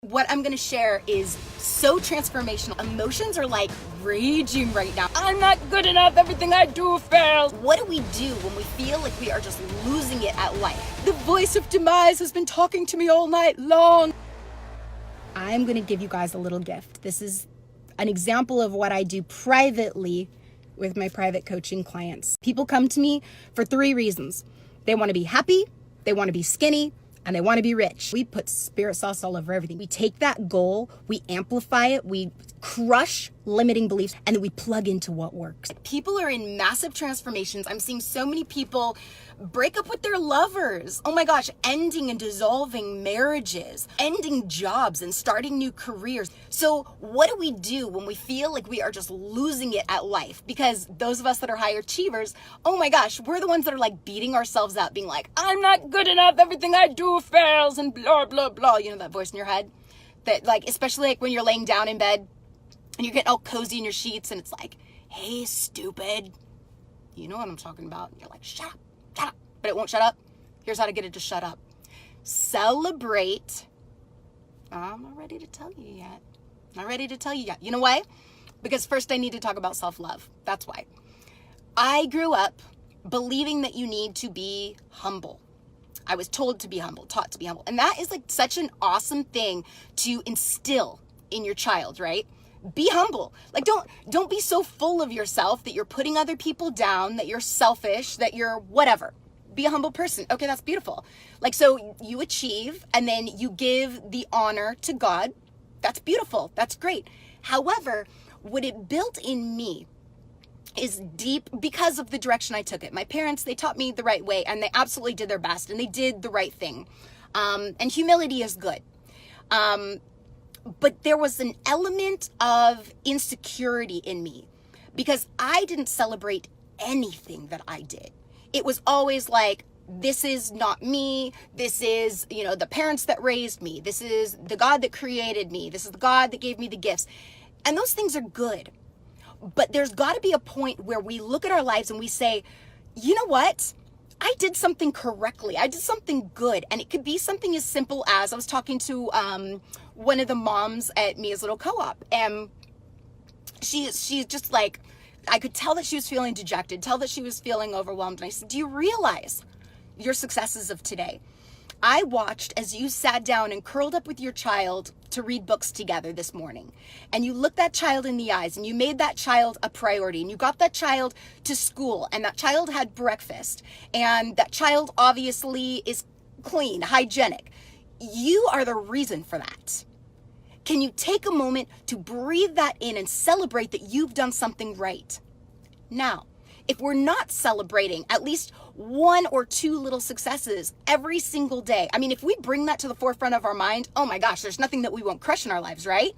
What I'm gonna share is so transformational. Emotions are like raging right now. I'm not good enough, everything I do fails. What do we do when we feel like we are just losing it at life? The voice of demise has been talking to me all night long. I'm gonna give you guys a little gift. This is an example of what I do privately with my private coaching clients. People come to me for 3 reasons. They wanna be happy, they wanna be skinny, and they want to be rich. We put spirit sauce all over everything. We take that goal, we amplify it, we crush limiting beliefs, and then we plug into what works. People are in massive transformations. I'm seeing so many people break up with their lovers. Oh my gosh, ending and dissolving marriages, ending jobs and starting new careers. So what do we do when we feel like we are just losing it at life? Because those of us that are high achievers, oh my gosh, we're the ones that are like beating ourselves up, being like, I'm not good enough, everything I do fails, and blah, blah, blah. You know that voice in your head? That like, especially like when you're laying down in bed and you're getting all cozy in your sheets and it's like, hey, stupid. You know what I'm talking about. You're like, shut up. Shut up. But it won't shut up. Here's how to get it to shut up. Celebrate. I'm not ready to tell you yet. Not ready to tell you yet. You know why? Because first I need to talk about self-love. That's why. I grew up believing that you need to be humble. I was told to be humble, taught to be humble. And that is like such an awesome thing to instill in your child, right? Be humble. Like don't be so full of yourself that you're putting other people down, that you're selfish, that you're whatever. Be a humble person. Okay, that's beautiful. Like, so you achieve and then you give the honor to God. That's beautiful. That's great. However, what it built in me is deep because of the direction I took it. My parents, they taught me the right way and they absolutely did their best and they did the right thing. And humility is good. But there was an element of insecurity in me because I didn't celebrate anything that I did. It was always like, this is not me. This is, the parents that raised me. This is the God that created me. This is the God that gave me the gifts. And those things are good. But there's got to be a point where we look at our lives and we say, you know what? I did something correctly. I did something good. And it could be something as simple as, I was talking to one of the moms at Mia's Little Co-op. And she's just like, I could tell that she was feeling dejected, tell that she was feeling overwhelmed. And I said, do you realize your successes of today? I watched as you sat down and curled up with your child to read books together this morning. And you looked that child in the eyes and you made that child a priority and you got that child to school and that child had breakfast and that child obviously is clean, hygienic. You are the reason for that. Can you take a moment to breathe that in and celebrate that you've done something right? Now, if we're not celebrating at least 1 or 2 little successes every single day, I mean, if we bring that to the forefront of our mind, oh my gosh, there's nothing that we won't crush in our lives, right?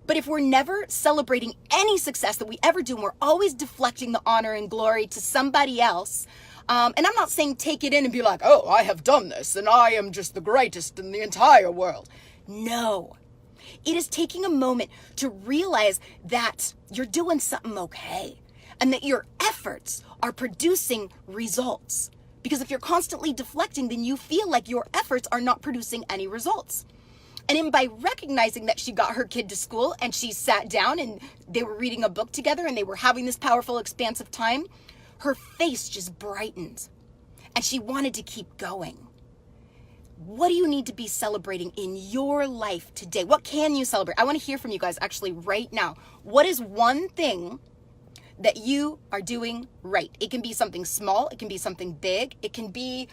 But if we're never celebrating any success that we ever do, and we're always deflecting the honor and glory to somebody else, and I'm not saying take it in and be like, oh, I have done this and I am just the greatest in the entire world. No. It is taking a moment to realize that you're doing something okay and that your efforts are producing results. Because if you're constantly deflecting, then you feel like your efforts are not producing any results. And then by recognizing that she got her kid to school and she sat down and they were reading a book together and they were having this powerful, expansive time, her face just brightened and she wanted to keep going. What do you need to be celebrating in your life today? What can you celebrate? I want to hear from you guys actually right now. What is one thing that you are doing right? It can be something small. It can be something big. It can be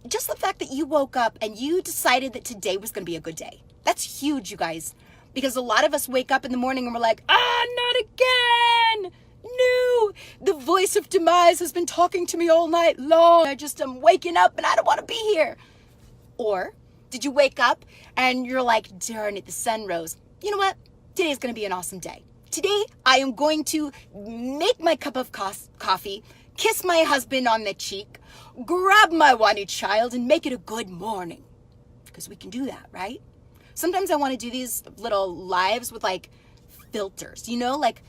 just the fact that you woke up and you decided that today was going to be a good day. That's huge, you guys, because a lot of us wake up in the morning and we're like, not again. No, the voice of demise has been talking to me all night long. I just am waking up and I don't want to be here. Or did you wake up and you're like, darn it, the sun rose. You know what? Today's going to be an awesome day. Today, I am going to make my cup of coffee, kiss my husband on the cheek, grab my wanted child, and make it a good morning. Because we can do that, right? Sometimes I want to do these little lives with like filters, like,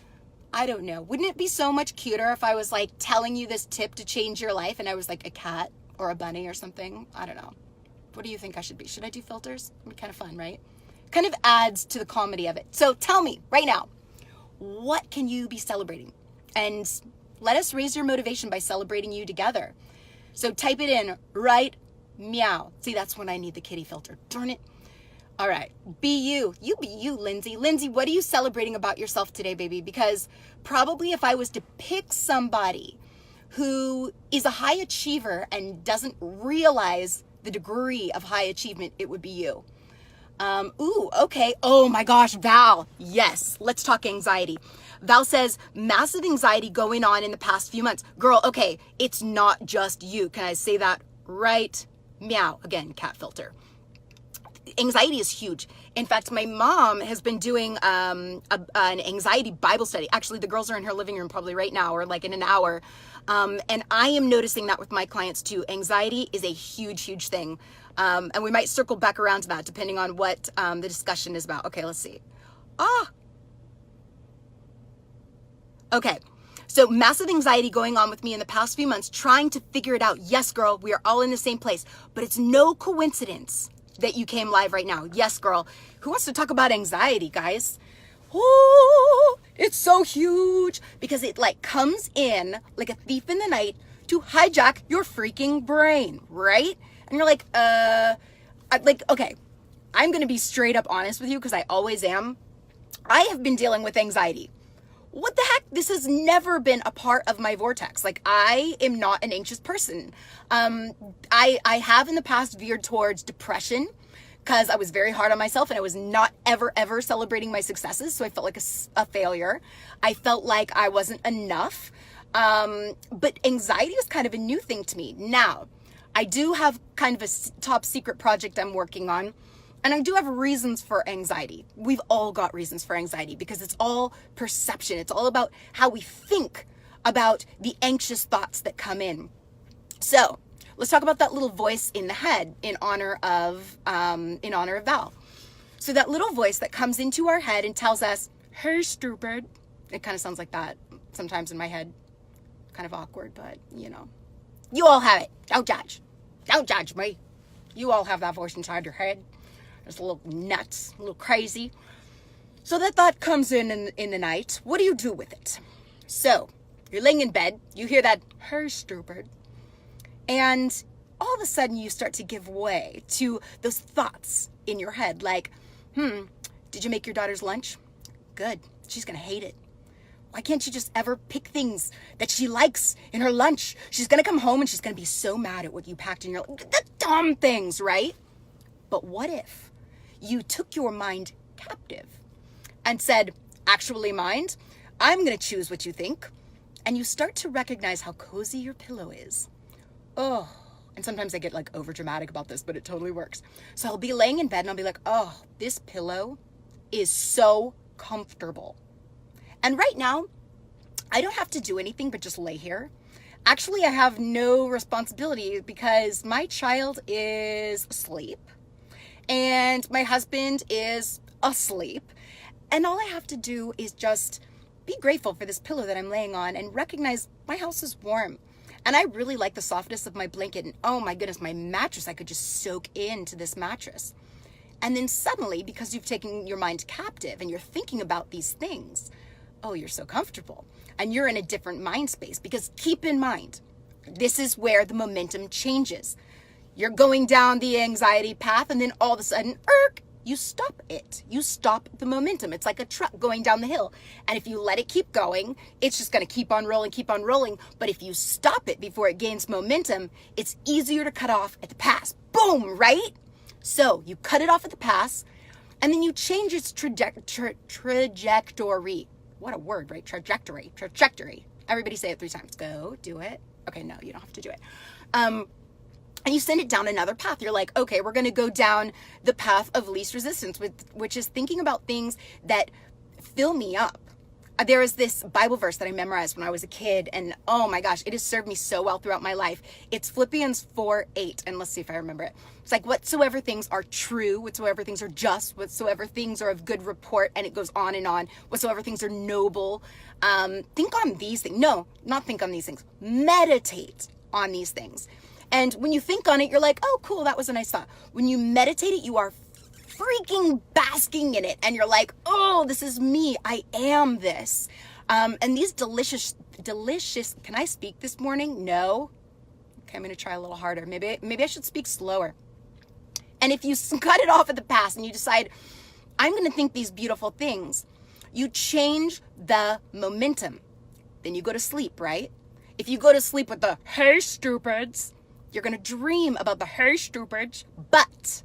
I don't know. Wouldn't it be so much cuter if I was like telling you this tip to change your life and I was like a cat or a bunny or something? I don't know. What do you think I should be? Should I do filters? It'd be kind of fun, right? kind of adds to the comedy of it. So tell me right now, what can you be celebrating? And let us raise your motivation by celebrating you together. So type it in, right? Meow. See, that's when I need the kitty filter. Darn it. All right. Be you. You be you, Lindsay. Lindsay, what are you celebrating about yourself today, baby? Because probably if I was to pick somebody who is a high achiever and doesn't realize the degree of high achievement, it would be you. Okay. Oh my gosh, Val. Yes. Let's talk anxiety. Val says, massive anxiety going on in the past few months. Girl, okay, it's not just you. Can I say that right? Meow. Again, cat filter. Anxiety is huge. In fact, my mom has been doing an anxiety Bible study. Actually, the girls are in her living room probably right now or like in an hour. And I am noticing that with my clients too. Anxiety is a huge, huge thing. And we might circle back around to that depending on what the discussion is about. Okay, let's see. Okay. So massive anxiety going on with me in the past few months, trying to figure it out. Yes, girl, we are all in the same place, but it's no coincidence that you came live right now. Yes, girl. Who wants to talk about anxiety, guys? Oh, it's so huge because it like comes in like a thief in the night to hijack your freaking brain, right? And you're like, okay, I'm going to be straight up honest with you because I always am. I have been dealing with anxiety. What the heck? This has never been a part of my vortex. Like, I am not an anxious person. I have in the past veered towards depression because I was very hard on myself and I was not ever celebrating my successes. So I felt like a failure. I felt like I wasn't enough. But anxiety is kind of a new thing to me. Now, I do have kind of a top secret project I'm working on. And I do have reasons for anxiety. We've all got reasons for anxiety because it's all perception. It's all about how we think about the anxious thoughts that come in. So let's talk about that little voice in the head in honor of Val. So that little voice that comes into our head and tells us, "Hey, stupid." It kind of sounds like that sometimes in my head. Kind of awkward, but you all have it. Don't judge. Don't judge me. You all have that voice inside your head. It's a little nuts, a little crazy. So that thought comes in the night. What do you do with it? So you're laying in bed. You hear that, "Hey, stupid." And all of a sudden you start to give way to those thoughts in your head. Like, did you make your daughter's lunch? Good. She's going to hate it. Why can't you just ever pick things that she likes in her lunch? She's going to come home and she's going to be so mad at what you packed in your lunch. The dumb things, right? But what if you took your mind captive and said, "Actually, mind, I'm going to choose what you think." And you start to recognize how cozy your pillow is. Oh, and sometimes I get like over dramatic about this, but it totally works. So I'll be laying in bed and I'll be like, "Oh, this pillow is so comfortable." And right now, I don't have to do anything but just lay here. Actually, I have no responsibility because my child is asleep. And my husband is asleep. And all I have to do is just be grateful for this pillow that I'm laying on and recognize my house is warm. And I really like the softness of my blanket. And oh my goodness, my mattress, I could just soak into this mattress. And then suddenly, because you've taken your mind captive and you're thinking about these things, oh, you're so comfortable. And you're in a different mind space because keep in mind, this is where the momentum changes. You're going down the anxiety path and then all of a sudden, you stop it. You stop the momentum. It's like a truck going down the hill. And if you let it keep going, it's just going to keep on rolling. But if you stop it before it gains momentum, it's easier to cut off at the pass. Boom, right? So you cut it off at the pass and then you change its trajectory. What a word, right? Trajectory. Everybody say it 3 times. Go, do it. Okay, no, you don't have to do it. And you send it down another path. You're like, okay, we're going to go down the path of least resistance, which is thinking about things that fill me up. There is this Bible verse that I memorized when I was a kid, and oh my gosh, it has served me so well throughout my life. It's Philippians 4:8, and let's see if I remember it. It's like, whatsoever things are true, whatsoever things are just, whatsoever things are of good report, and it goes on and on. Whatsoever things are noble, think on these things. No, not think on these things. Meditate on these things. And when you think on it, you're like, oh, cool, that was a nice thought. When you meditate it, you are freaking basking in it. And you're like, oh, this is me. I am this. And these delicious, can I speak this morning? No. Okay, I'm going to try a little harder. Maybe I should speak slower. And if you cut it off at the past and you decide, I'm going to think these beautiful things, you change the momentum. Then you go to sleep, right? If you go to sleep with the, hey, stupids, you're going to dream about the, hey, stupids. But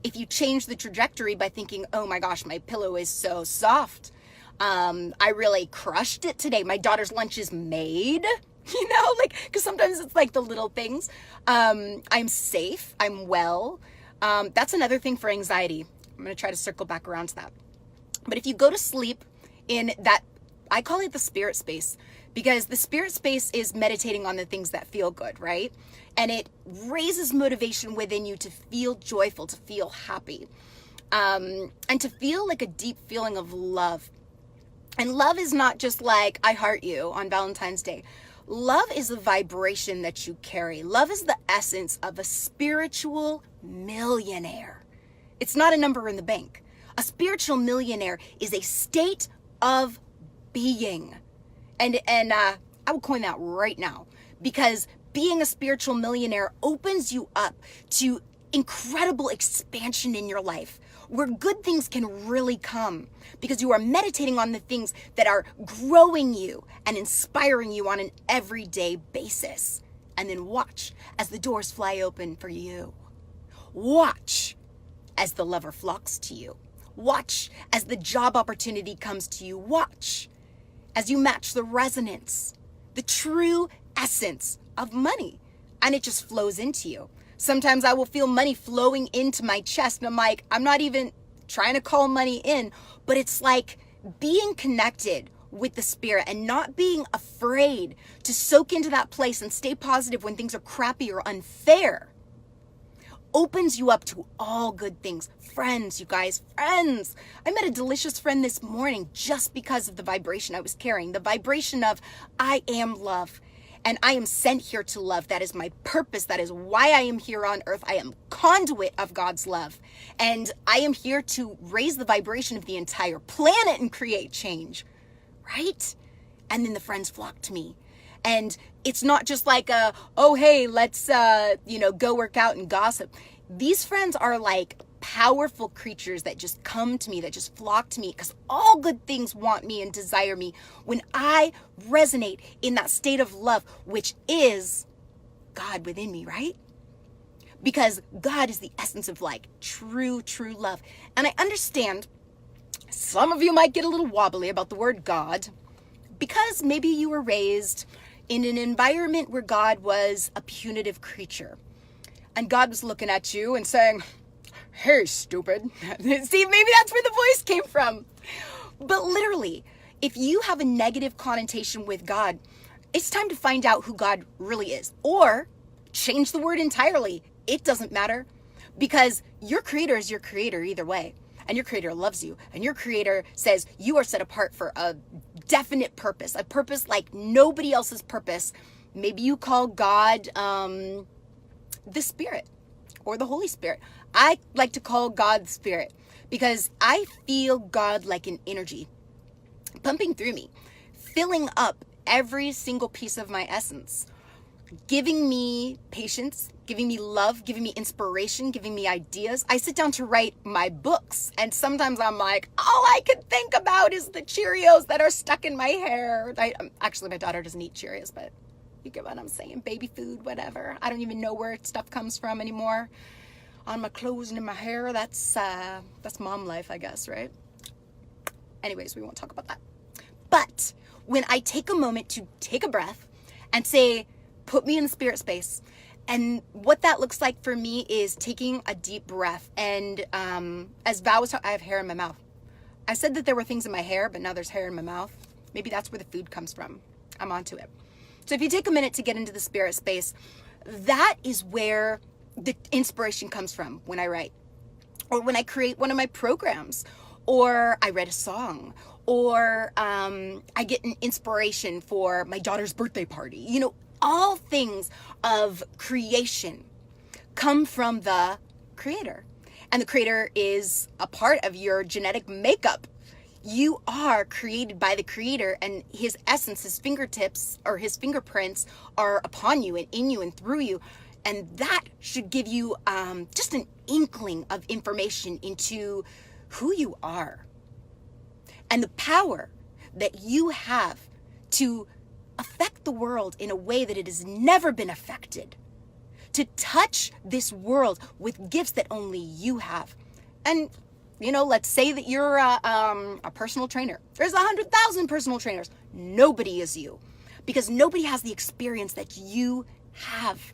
if you change the trajectory by thinking, oh my gosh, my pillow is so soft. I really crushed it today. My daughter's lunch is made, because sometimes it's like the little things. I'm safe. I'm well. That's another thing for anxiety. I'm going to try to circle back around to that. But if you go to sleep in that, I call it the spirit space, because the spirit space is meditating on the things that feel good, right? And it raises motivation within you to feel joyful, to feel happy, and to feel like a deep feeling of love. And love is not just like, I heart you on Valentine's Day. Love is a vibration that you carry. Love is the essence of a spiritual millionaire. It's not a number in the bank. A spiritual millionaire is a state of being. And I will coin that right now, because being a spiritual millionaire opens you up to incredible expansion in your life, where good things can really come, because you are meditating on the things that are growing you and inspiring you on an everyday basis. And then watch as the doors fly open for you. Watch as the lover flocks to you. Watch as the job opportunity comes to you. Watch as you match the resonance, the true essence of money, and it just flows into you. Sometimes I will feel money flowing into my chest, and I'm like, I'm not even trying to call money in, but it's like being connected with the spirit and not being afraid to soak into that place and stay positive when things are crappy or unfair opens you up to all good things. Friends, you guys, friends. I met a delicious friend this morning just because of the vibration I was carrying, the vibration of I am love. And I am sent here to love. That is my purpose. That is why I am here on earth. I am conduit of God's love. And I am here to raise the vibration of the entire planet and create change. Right? And then the friends flock to me. And it's not just like oh, hey, let's, go work out and gossip. These friends are like powerful creatures that just come to me, that just flock to me, because all good things want me and desire me when I resonate in that state of love, which is God within me, right? Because God is the essence of like true love. And I understand some of you might get a little wobbly about the word God, because maybe you were raised in an environment where God was a punitive creature. And God was looking at you and saying, hey, stupid. See, maybe that's where the voice came from. But literally, if you have a negative connotation with God, it's time to find out who God really is. Or change the word entirely. It doesn't matter, because your creator is your creator either way. And your creator loves you. And your creator says you are set apart for a definite purpose, a purpose like nobody else's purpose. Maybe you call God the Spirit or the Holy Spirit. I like to call God the Spirit, because I feel God like an energy pumping through me, filling up every single piece of my essence, giving me patience, giving me love, giving me inspiration, giving me ideas. I sit down to write my books, and sometimes I'm like, all I can think about is the Cheerios that are stuck in my hair. Actually, my daughter doesn't eat Cheerios, but you get what I'm saying. Baby food, whatever. I don't even know where stuff comes from anymore. On my clothes and in my hair. That's mom life, I guess, right? Anyways, we won't talk about that. But when I take a moment to take a breath and say, put me in the spirit space. And what that looks like for me is taking a deep breath. And as Val was talking, I have hair in my mouth. I said that there were things in my hair, but now there's hair in my mouth. Maybe that's where the food comes from. I'm onto it. So if you take a minute to get into the spirit space, that is where the inspiration comes from when I write, or when I create one of my programs, or I write a song, or I get an inspiration for my daughter's birthday party. All things of creation come from the creator. And the creator is a part of your genetic makeup. You are created by the creator, and his essence, his fingertips or his fingerprints are upon you and in you and through you. And that should give you just an inkling of information into who you are and the power that you have to affect the world in a way that it has never been affected, to touch this world with gifts that only you have. And let's say that you're a personal trainer. There's 100,000 personal trainers. Nobody is you, because nobody has the experience that you have.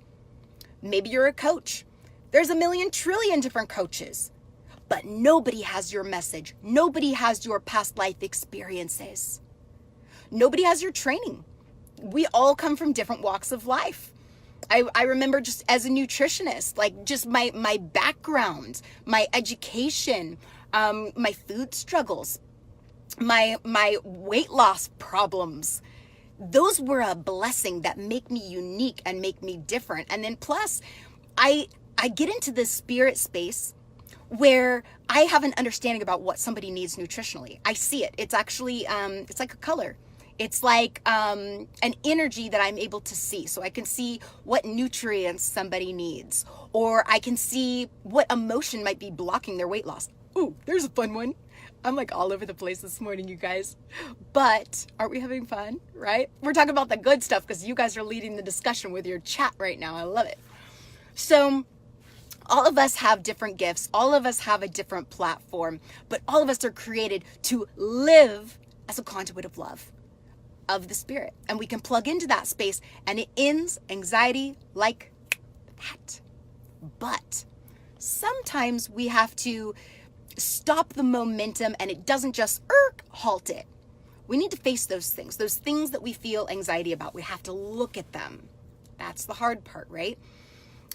Maybe you're a coach. There's a million trillion different coaches, but nobody has your message. Nobody has your past life experiences. Nobody has your training. We all come from different walks of life. I remember just as a nutritionist, like just my background, my education, my food struggles, my weight loss problems. Those were a blessing that make me unique and make me different. And then plus, I get into this spirit space where I have an understanding about what somebody needs nutritionally. I see it. It's actually, it's like a color. It's like an energy that I'm able to see. So I can see what nutrients somebody needs, or I can see what emotion might be blocking their weight loss. Ooh, there's a fun one. I'm like all over the place this morning, you guys. But aren't we having fun, right? We're talking about the good stuff because you guys are leading the discussion with your chat right now. I love it. So all of us have different gifts. All of us have a different platform, but all of us are created to live as a conduit of love, of the spirit. And we can plug into that space and it ends anxiety like that. But sometimes we have to stop the momentum, and it doesn't just halt it. We need to face those things that we feel anxiety about. We have to look at them. That's the hard part, right?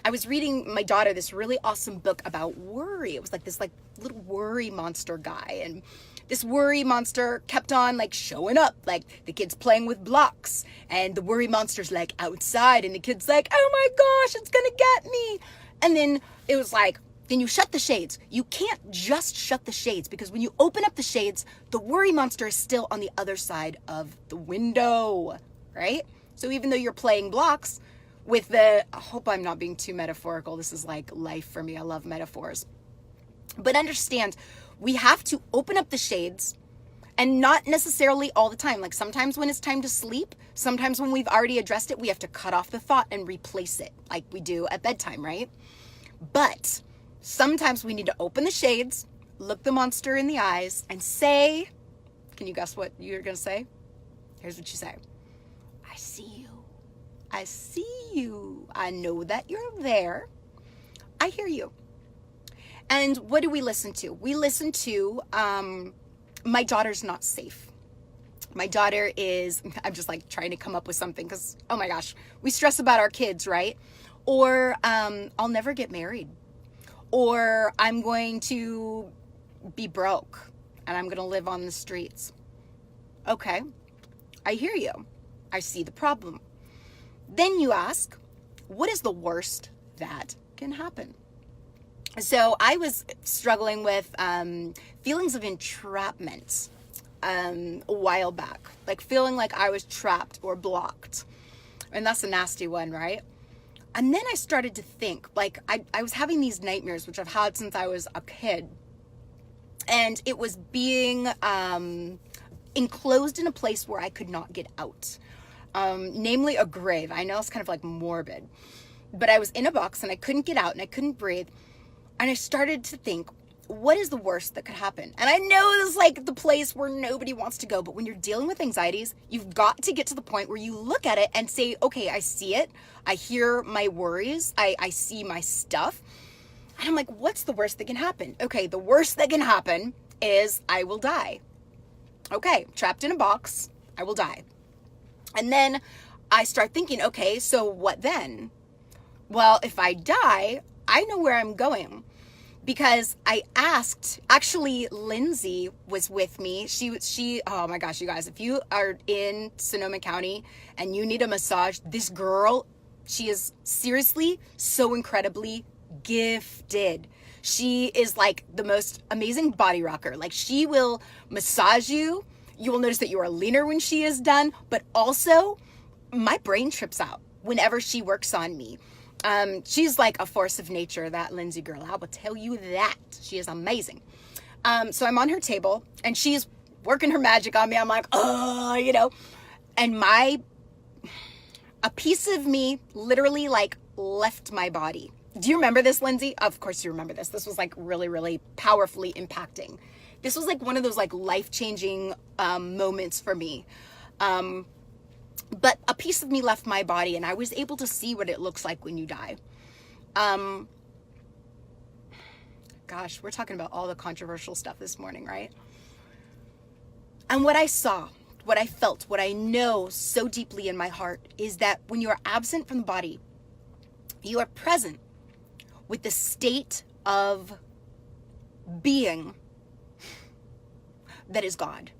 I was reading my daughter this really awesome book about worry. It was like this little worry monster guy, and this worry monster kept on showing up, the kid's playing with blocks, and the worry monster's outside, and the kid's like, oh my gosh, it's gonna get me. And then it was then you shut the shades. You can't just shut the shades, because when you open up the shades, the worry monster is still on the other side of the window, right? So even though you're playing blocks with I hope I'm not being too metaphorical. This is life for me. I love metaphors. But understand, we have to open up the shades, and not necessarily all the time. Sometimes when it's time to sleep, sometimes when we've already addressed it, we have to cut off the thought and replace it like we do at bedtime, right? But sometimes we need to open the shades, look the monster in the eyes, and say, can you guess what you're going to say? Here's what you say. I see you. I see you. I know that you're there. I hear you. And what do we listen to? We listen to, my daughter's not safe. My daughter is, I'm just trying to come up with something because, oh my gosh, we stress about our kids, right? Or I'll never get married. Or I'm going to be broke and I'm going to live on the streets. Okay, I hear you. I see the problem. Then you ask, what is the worst that can happen? So I was struggling with feelings of entrapment a while back, feeling like I was trapped or blocked. And that's a nasty one, right? And then I started to think, I was having these nightmares, which I've had since I was a kid. And it was being enclosed in a place where I could not get out. Namely a grave. I know it's kind of morbid. But I was in a box and I couldn't get out and I couldn't breathe. And I started to think, what is the worst that could happen? And I know this is the place where nobody wants to go, but when you're dealing with anxieties, you've got to get to the point where you look at it and say, okay, I see it. I hear my worries. I see my stuff. And I'm what's the worst that can happen? Okay, the worst that can happen is I will die. Okay, trapped in a box, I will die. And then I start thinking, okay, so what then? Well, if I die, I know where I'm going. Because I asked, actually, Lindsay was with me. She, oh my gosh, you guys, if you are in Sonoma County and you need a massage, this girl, she is seriously so incredibly gifted. She is like the most amazing body rocker. Like, she will massage you. You will notice that you are leaner when she is done, but also my brain trips out whenever she works on me. She's like a force of nature, that Lindsay girl. I will tell you that. She is amazing. So I'm on her table and she's working her magic on me. I'm like, oh, you know, and a piece of me literally like left my body. Do you remember this, Lindsay? Of course you remember this. This was like really, really powerfully impacting. This was like one of those like life-changing moments for me. But a piece of me left my body and I was able to see what it looks like when you die. Gosh, we're talking about all the controversial stuff this morning, right? And what I saw, what I felt, what I know so deeply in my heart is that when you are absent from the body, you are present with the state of being that is God,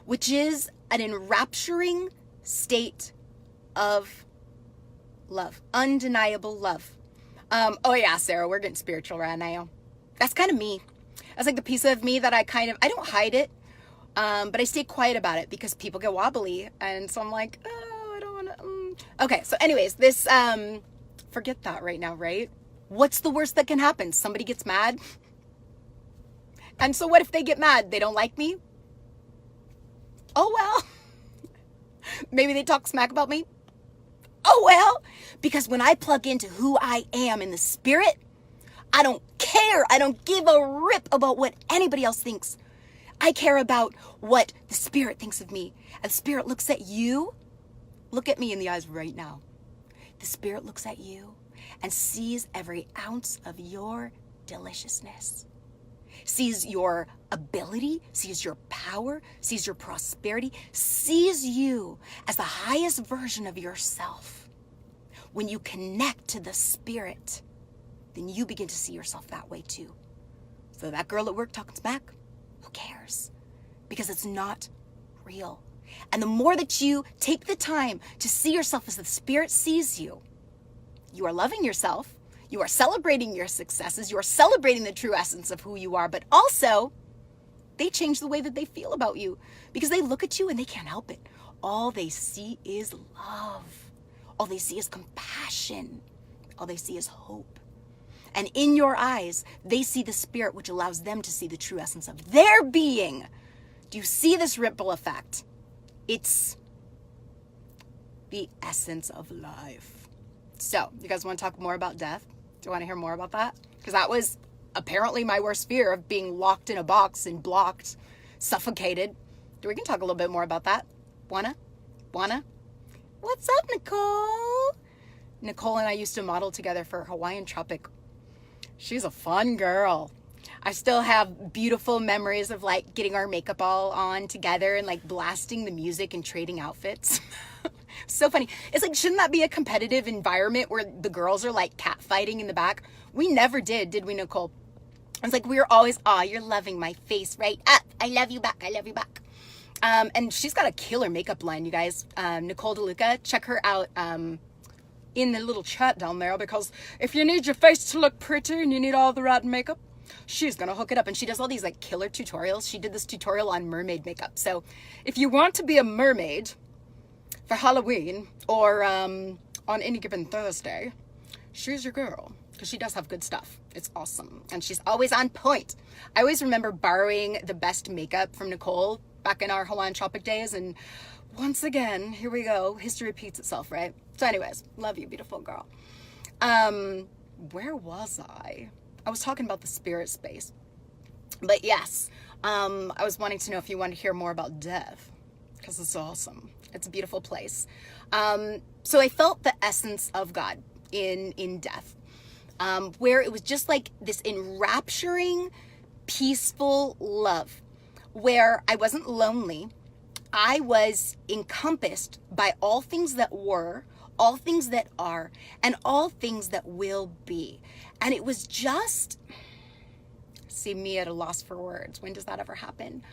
which is an enrapturing state of love, undeniable love. Oh yeah, Sarah, we're getting spiritual right now. That's kind of me. That's like the piece of me that I don't hide it, but I stay quiet about it because people get wobbly. And so I'm like, oh, I don't want to. Okay, so anyways, this, forget that right now, right? What's the worst that can happen? Somebody gets mad. And so what if they get mad? They don't like me? Oh, well. Maybe they talk smack about me. Oh, well. Because when I plug into who I am in the spirit, I don't care. I don't give a rip about what anybody else thinks. I care about what the spirit thinks of me. And the spirit looks at you. Look at me in the eyes right now. The spirit looks at you and sees every ounce of your deliciousness. Sees your ability, sees your power, sees your prosperity, sees you as the highest version of yourself. When you connect to the spirit, then you begin to see yourself that way too. So that girl at work talking smack, who cares? Because it's not real. And the more that you take the time to see yourself as the spirit sees you, you are loving yourself. You are celebrating your successes. You are celebrating the true essence of who you are. But also, they change the way that they feel about you because they look at you and they can't help it. All they see is love. All they see is compassion. All they see is hope. And in your eyes, they see the spirit, which allows them to see the true essence of their being. Do you see this ripple effect? It's the essence of life. So, you guys want to talk more about death? Do you want to hear more about that? Because that was apparently my worst fear, of being locked in a box and blocked, suffocated. We can talk a little bit more about that. Wanna? What's up, Nicole? Nicole and I used to model together for Hawaiian Tropic. She's a fun girl. I still have beautiful memories of like getting our makeup all on together and like blasting the music and trading outfits. So funny. It's like, shouldn't that be a competitive environment where the girls are like catfighting in the back? We never did we, Nicole? It's like we were always, you're loving my face, right? I love you back. I love you back. And she's got a killer makeup line, you guys. Nicole DeLuca, check her out in the little chat down there, because if you need your face to look pretty and you need all the right makeup, she's gonna hook it up. And she does all these like killer tutorials. She did this tutorial on mermaid makeup. So if you want to be a mermaid for Halloween or on any given Thursday, she's your girl, because she does have good stuff. It's awesome. And she's always on point. I always remember borrowing the best makeup from Nicole back in our Hawaiian Tropic days. And once again, here we go. History repeats itself, right? So anyways, love you, beautiful girl. Where was I? I was talking about the spirit space. But yes, I was wanting to know if you want to hear more about death, because it's awesome. It's a beautiful place. So I felt the essence of God in death, where it was just like this enrapturing, peaceful love, where I wasn't lonely. I was encompassed by all things that were, all things that are, and all things that will be. And it was just, see me at a loss for words. When does that ever happen?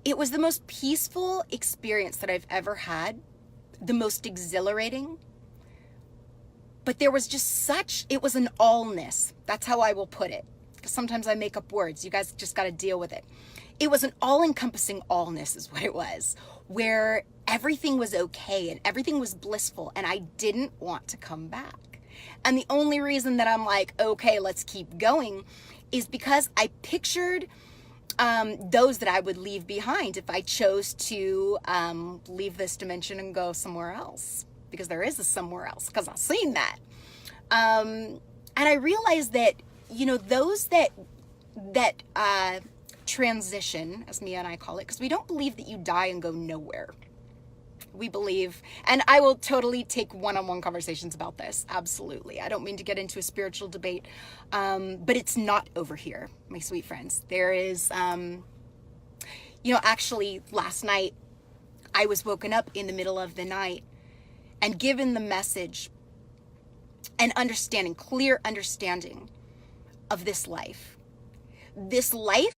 It was the most peaceful experience that I've ever had, the most exhilarating, But there was just it was an allness. That's how I will put it. Because sometimes I make up words. You guys just got to deal with it. It was an all-encompassing allness is what it was, where everything was okay and everything was blissful and I didn't want to come back. And the only reason that I'm like, okay, let's keep going is because I pictured those that I would leave behind if I chose to leave this dimension and go somewhere else, because there is a somewhere else, because I've seen that. And I realized that, you know, those that transition, as Mia and I call it, because we don't believe that you die and go nowhere. We believe, and I will totally take one-on-one conversations about this. Absolutely. I don't mean to get into a spiritual debate, but it's not over here, my sweet friends. There is, you know, actually last night I was woken up in the middle of the night and given the message and understanding, clear understanding of this life. This life,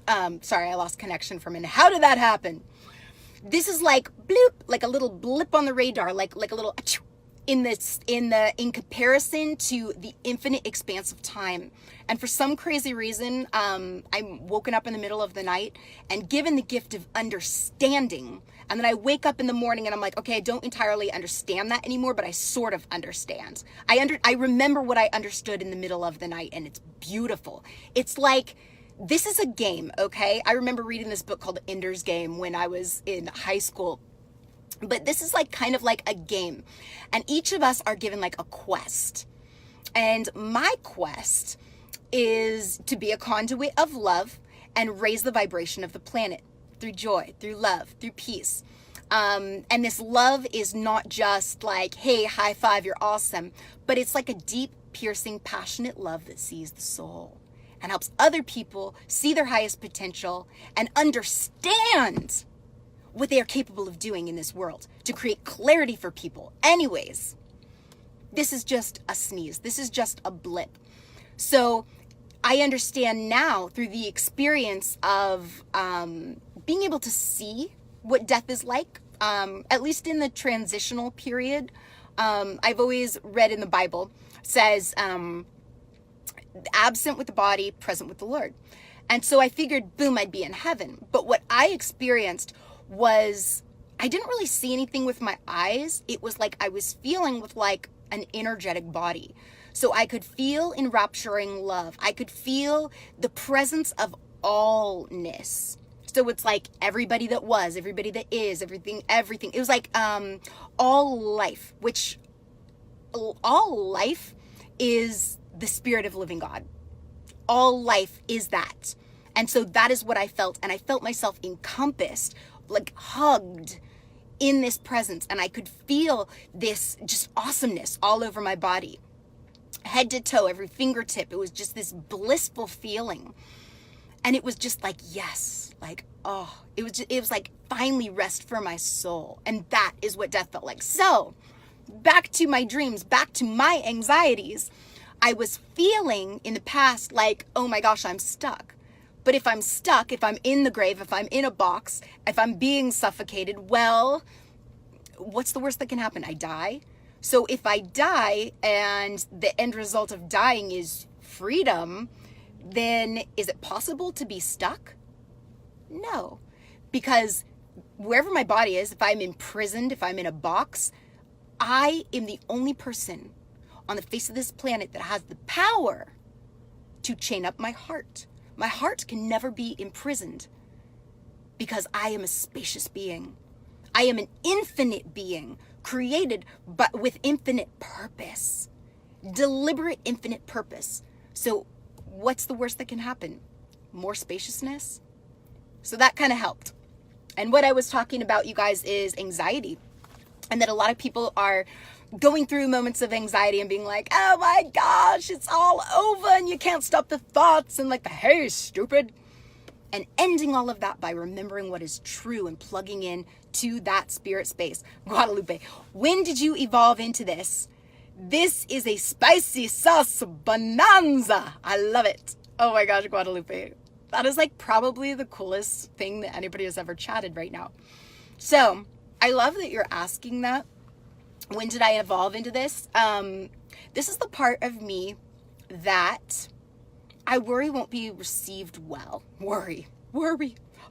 sorry, I lost connection for a minute. How did that happen? This is like bloop, like a little blip on the radar, like a little in comparison to the infinite expanse of time. And for some crazy reason, I'm woken up in the middle of the night and given the gift of understanding. And then I wake up in the morning and I'm like, okay, I don't entirely understand that anymore, but I sort of understand. I remember what I understood in the middle of the night, and it's beautiful. It's like, this is a game, okay? I remember reading this book called Ender's Game when I was in high school. But this is like kind of like a game. And each of us are given like a quest. And my quest is to be a conduit of love and raise the vibration of the planet through joy, through love, through peace. And this love is not just like, hey, high five, you're awesome. But it's like a deep, piercing, passionate love that sees the soul and helps other people see their highest potential and understand what they are capable of doing in this world to create clarity for people. Anyways, this is just a sneeze. This is just a blip. So I understand now through the experience of being able to see what death is like, at least in the transitional period. I've always read in the Bible, says, absent with the body, present with the Lord. And so I figured, boom, I'd be in heaven. But what I experienced was, I didn't really see anything with my eyes. It was like I was feeling with like an energetic body. So I could feel enrapturing love. I could feel the presence of allness. So it's like everybody that was, everybody that is, everything. It was like all life, which all life is the spirit of living God. All life is that. And so that is what I felt. And I felt myself encompassed, like hugged in this presence. And I could feel this just awesomeness all over my body, head to toe, every fingertip. It was just this blissful feeling. And it was just like, yes, like, oh, it was like finally rest for my soul. And that is what death felt like. So back to my dreams, back to my anxieties. I was feeling in the past like, oh my gosh, I'm stuck. But if I'm stuck, if I'm in the grave, if I'm in a box, if I'm being suffocated, well, what's the worst that can happen? I die. So if I die and the end result of dying is freedom, then is it possible to be stuck? No, because wherever my body is, if I'm imprisoned, if I'm in a box, I am the only person on the face of this planet that has the power to chain up my heart. My heart can never be imprisoned because I am a spacious being. I am an infinite being created but with infinite purpose, deliberate infinite purpose. So what's the worst that can happen? More spaciousness? So that kind of helped. And what I was talking about, you guys, is anxiety. And that a lot of people are going through moments of anxiety and being like, oh my gosh, it's all over and you can't stop the thoughts and like the hey, stupid. And ending all of that by remembering what is true and plugging in to that spirit space. Guadalupe, when did you evolve into this? This is a spicy sauce bonanza. I love it. Oh my gosh, Guadalupe. That is like probably the coolest thing that anybody has ever chatted right now. So I love that you're asking that, When did I evolve into this? This is the part of me that I worry won't be received well. Worry,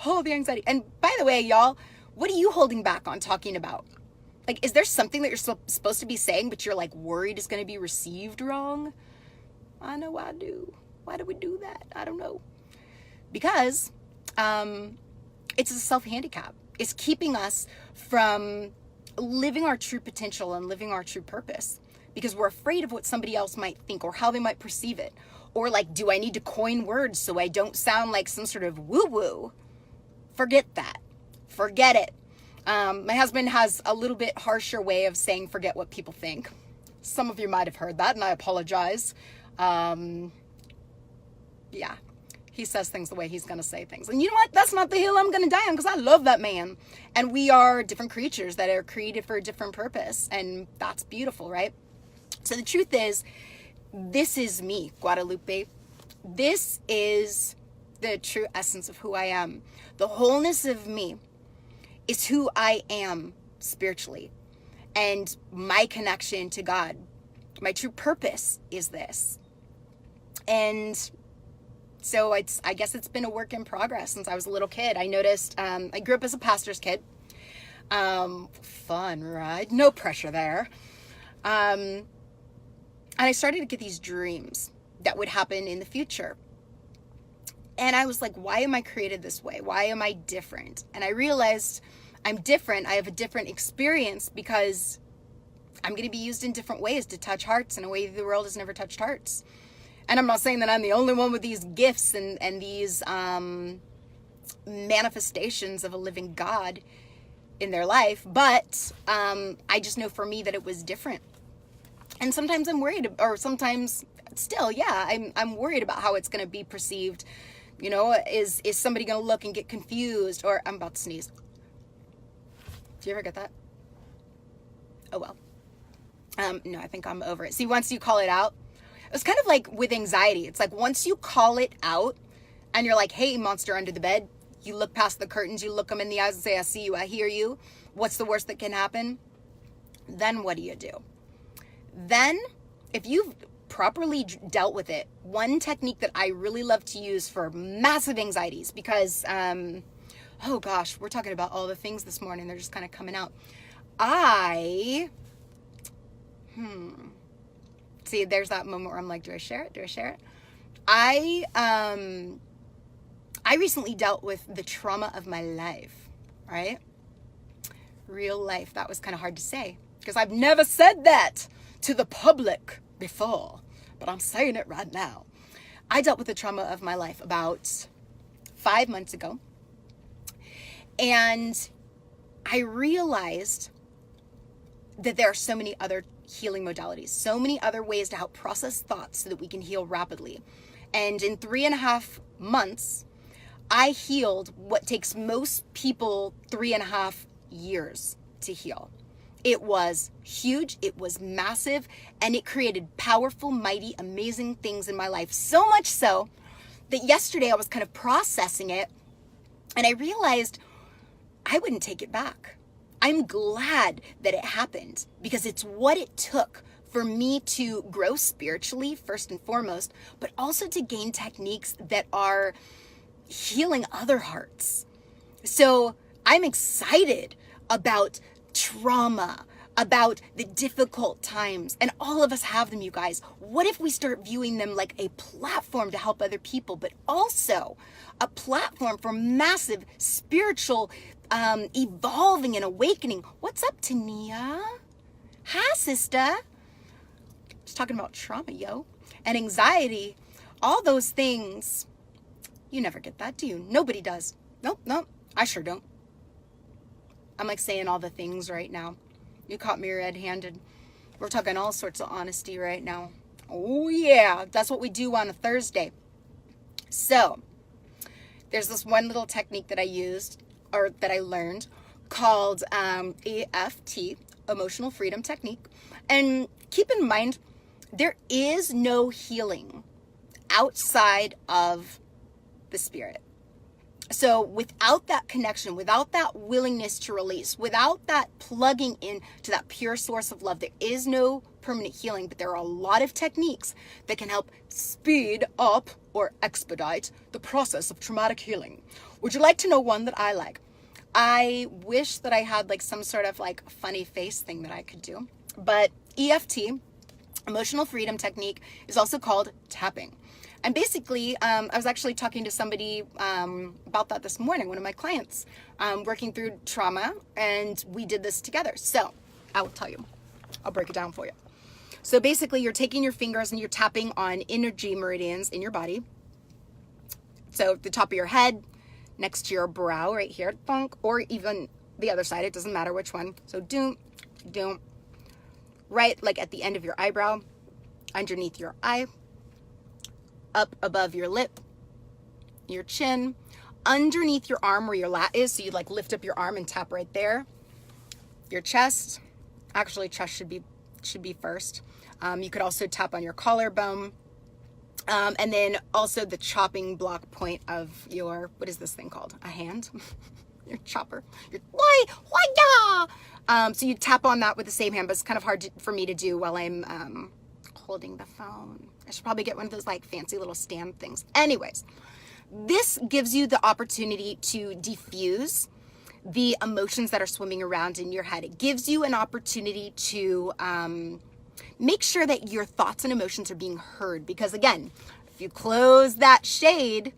all the anxiety. And by the way, y'all, what are you holding back on talking about? Like, is there something that you're supposed to be saying, but you're like worried is going to be received wrong? I know I do. Why do we do that? I don't know. Because it's a self-handicap. It's keeping us from living our true potential and living our true purpose, because we're afraid of what somebody else might think or how they might perceive it. Or like, do I need to coin words so I don't sound like some sort of woo-woo? Forget that. Forget it. My husband has a little bit harsher way of saying forget what people think. Some of you might have heard that, and I apologize. Yeah. He says things the way he's going to say things. And you know what? That's not the hill I'm going to die on, because I love that man. And we are different creatures that are created for a different purpose. And that's beautiful, right? So the truth is, this is me, Guadalupe. This is the true essence of who I am. The wholeness of me is who I am spiritually. And my connection to God, my true purpose is this. And so I guess it's been a work in progress since I was a little kid. I noticed, I grew up as a pastor's kid. Fun, right? No pressure there. And I started to get these dreams that would happen in the future. And I was like, why am I created this way? Why am I different? And I realized I'm different. I have a different experience because I'm going to be used in different ways to touch hearts in a way the world has never touched hearts. And I'm not saying that I'm the only one with these gifts and these manifestations of a living God in their life, but I just know for me that it was different. And sometimes I'm worried, or sometimes still, yeah, I'm worried about how it's going to be perceived. You know, is somebody going to look and get confused? Or I'm about to sneeze. Do you ever get that? Oh, well. No, I think I'm over it. See, once you call it out, it's kind of like with anxiety. It's like once you call it out and you're like, hey, monster under the bed, you look past the curtains, you look them in the eyes and say, I see you, I hear you. What's the worst that can happen? Then what do you do? Then, if you've properly dealt with it, one technique that I really love to use for massive anxieties, because, oh gosh, we're talking about all the things this morning. They're just kind of coming out. See, there's that moment where I'm like, do I share it? Do I share it? I recently dealt with the trauma of my life, right? Real life. That was kind of hard to say because I've never said that to the public before, but I'm saying it right now. I dealt with the trauma of my life about 5 months ago, and I realized that there are so many other healing modalities, so many other ways to help process thoughts so that we can heal rapidly. And in 3.5 months, I healed what takes most people 3.5 years to heal. It was huge, it was massive, and it created powerful, mighty, amazing things in my life. So much so that yesterday I was kind of processing it, and I realized I wouldn't take it back. I'm glad that it happened because it's what it took for me to grow spiritually, first and foremost, but also to gain techniques that are healing other hearts. So I'm excited about trauma, about the difficult times, and all of us have them, you guys. What if we start viewing them like a platform to help other people, but also a platform for massive spiritual evolving and awakening? What's up, Tania? Hi, sister. Just talking about trauma, yo. And anxiety, all those things. You never get that, do you? Nobody does. Nope, I sure don't. I'm like saying all the things right now. You caught me red-handed. We're talking all sorts of honesty right now. Oh yeah, that's what we do on a Thursday. So, there's this one little technique that I used, or that I learned, called EFT, Emotional Freedom Technique. And keep in mind, there is no healing outside of the spirit. So without that connection, without that willingness to release, without that plugging in to that pure source of love, there is no permanent healing. But there are a lot of techniques that can help speed up or expedite the process of traumatic healing. Would you like to know one that I like? I wish that I had like some sort of like funny face thing that I could do. But EFT, emotional freedom technique, is also called tapping. And basically, I was actually talking to somebody about that this morning, one of my clients, working through trauma, and we did this together. So I will tell you, I'll break it down for you. So basically, you're taking your fingers and you're tapping on energy meridians in your body. So the top of your head, next to your brow right here, or even the other side, it doesn't matter which one. So doom, doom, right like at the end of your eyebrow, underneath your eye, up above your lip, your chin, underneath your arm where your lat is. So you like lift up your arm and tap right there. Your chest, actually chest should be first. You could also tap on your collarbone. And then also the chopping block point of your, what is this thing called? A hand? Your chopper. So you tap on that with the same hand, but it's kind of hard for me to do while I'm holding the phone. I should probably get one of those like fancy little stand things. Anyways, this gives you the opportunity to diffuse the emotions that are swimming around in your head. It gives you an opportunity to make sure that your thoughts and emotions are being heard. Because again, if you close that shade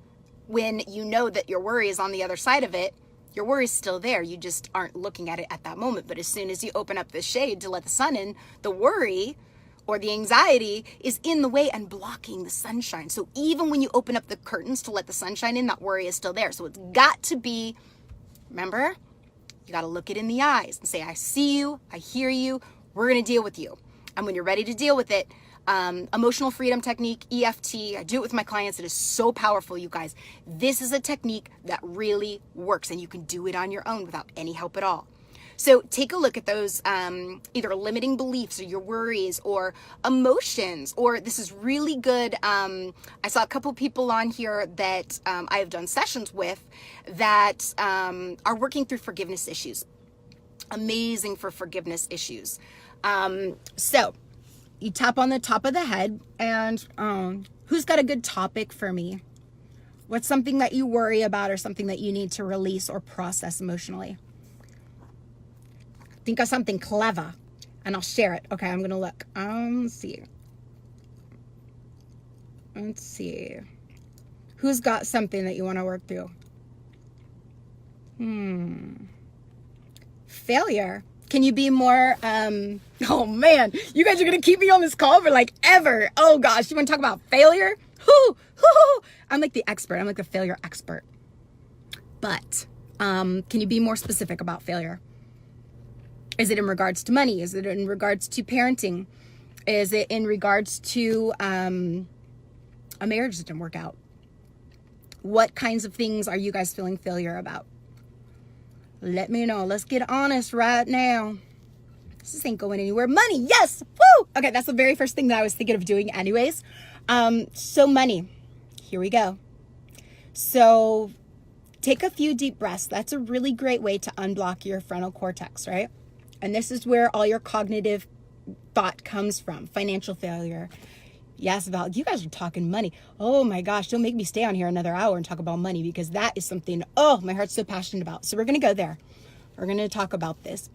when you know that your worry is on the other side of it, your worry is still there. You just aren't looking at it at that moment. But as soon as you open up the shade to let the sun in, the worry or the anxiety is in the way and blocking the sunshine. So even when you open up the curtains to let the sunshine in, that worry is still there. So it's got to be, remember, you got to look it in the eyes and say, I see you, I hear you, we're going to deal with you. And when you're ready to deal with it, emotional freedom technique, EFT, I do it with my clients. It is so powerful, you guys. This is a technique that really works, and you can do it on your own without any help at all. So take a look at those either limiting beliefs or your worries or emotions, or this is really good. I saw a couple people on here that I have done sessions with that are working through forgiveness issues. Amazing for forgiveness issues. So you tap on the top of the head, and who's got a good topic for me? What's something that you worry about or something that you need to release or process emotionally? Think of something clever and I'll share it. Okay, I'm going to look. Let's see. Who's got something that you want to work through? Failure. Can you be more, oh man, you guys are going to keep me on this call for like ever. Oh gosh, you want to talk about failure? I'm like the expert. I'm like the failure expert. But can you be more specific about failure? Is it in regards to money? Is it in regards to parenting? Is it in regards to a marriage that didn't work out? What kinds of things are you guys feeling failure about? Let me know. Let's get honest right now. This ain't going anywhere. Money, yes! Woo! Okay, that's the very first thing that I was thinking of doing anyways. So money. Here we go. So take a few deep breaths. That's a really great way to unblock your frontal cortex, right? And this is where all your cognitive thought comes from. Financial failure. Yes, Val, you guys are talking money. Oh my gosh, don't make me stay on here another hour and talk about money, because that is something, my heart's so passionate about. So we're going to go there. We're going to talk about this.